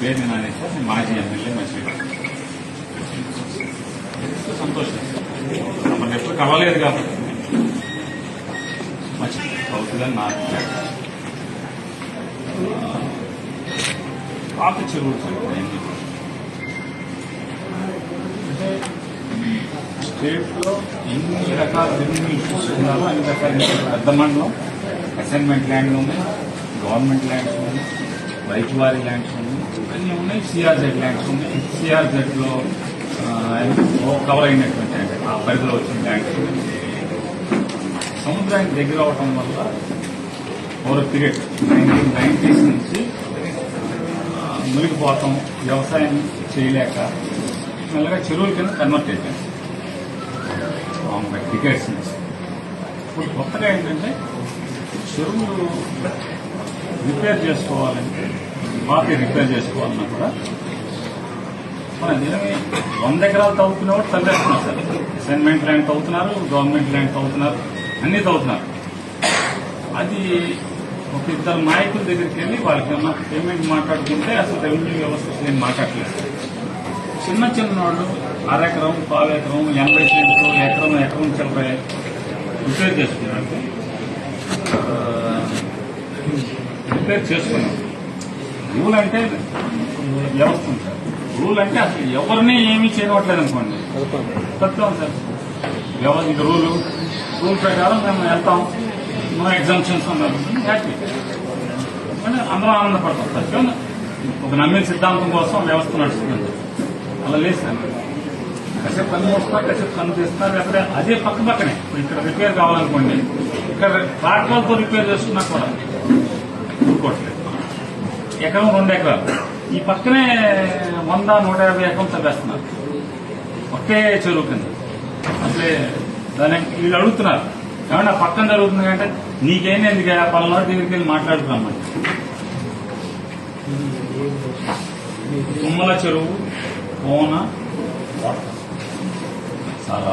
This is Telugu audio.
పేరు నానేసి నేను మాజీ ఎమ్మెల్యే మచిలీపట్నం. సంతోషం, మనం ఎప్పుడు కలవలేదు కాబట్టి అవుతుందని నాకు పాత చెరువులు అంటే స్టేట్ లో ఎన్ని రకాల రెవెన్యూ ఇష్యూస్ ఉన్నారో అన్ని రకాల పెద్ద మండలం అసైన్మెంట్ ల్యాండ్లు ఉన్నాయి, గవర్నమెంట్ ల్యాండ్స్ ఉన్నాయి, రైతువారీ ల్యాండ్స్ ఉన్నాయి, అన్నీ ఉన్నాయి. సిఆర్జెడ్ ల్యాండ్స్ ఉన్నాయి. సిఆర్జెడ్ లో కవర్ అయినటువంటి ఆ పరిధిలో వచ్చిన ల్యాండ్స్ ఉన్నాయి. సముద్రానికి దగ్గర అవడం వల్ల ఓవర్ పీరియడ్ 1990s నుంచి మునిగిపోవటం, వ్యవసాయం చేయలేక మెల్లగా చెరువుల కింద కన్వర్ట్ అయిపోయింది టికెట్స్ నుంచి. ఇప్పుడు కొత్తగా ఏంటంటే చెరువులు రిపేర్ చేసుకోవాలంటే రిపేర్ చేసుకోవాలన్నా కూడా మన దినమే 100 ఎకరాలు తవ్వుతున్న కూడా తవ్వేస్తున్నారు సార్. అసైన్మెంట్ ల్యాండ్ తవ్వుతున్నారు, గవర్నమెంట్ ల్యాండ్ తవ్వుతున్నారు, అన్నీ తవ్వుతున్నారు. అది ఒక ఇద్దరు నాయకుల దగ్గరికి వెళ్ళి వాళ్ళకి ఏమన్నా పేమెంట్ మాట్లాడుకుంటే అసలు రెవెన్యూ వ్యవస్థ నేను మాట్లాడలేదు. చిన్న చిన్న వాళ్ళు అరెకరం, పావెకరం, 80 సెంట్లు, ఎకరం చిల్లర రిపేర్ చేసుకున్నాడు. రిపేర్ చేసుకున్నాం. రూల్ అంటే వ్యవస్థ ఉంది సార్. రూల్ అంటే అసలు ఎవరిని ఏమీ చేయనట్లేదు అనుకోండి, తత్వం సార్. ఇది రూల్ ప్రకారం మేము వెళ్తాం, నో ఎగ్జామ్షన్స్ ఉన్నారు, హ్యాపీ కానీ అందరం ఆనందపడతాం సార్. ఒక నమ్మిన సిద్ధాంతం కోసం వ్యవస్థ నడుస్తుంది. అలా లేదు సార్. కాసేపు పని మోస్తున్నారు, కాసేపు పని చేస్తున్నారు. లేకపోతే అదే పక్కనే ఇక్కడ రిపేర్ కావాలనుకోండి, ఇక్కడ ట్రాక్టర్లతో రిపేర్ చేసుకున్నా కూడా ఊరుకోవట్లేదు. ఎకరం 2 ఎకరాలు, ఈ పక్కనే 100-150 ఎకరం చదివేస్తున్నారు ఒకే చెరువు కింద. అసలే దాని వీళ్ళు అడుగుతున్నారు ఏమన్నా పక్కన జరుగుతుంది అంటే నీకేంది ఎందుకు పలానా దగ్గరికి వెళ్ళి మాట్లాడుతున్నామని. తుమ్మల చెరువు కోన చాలా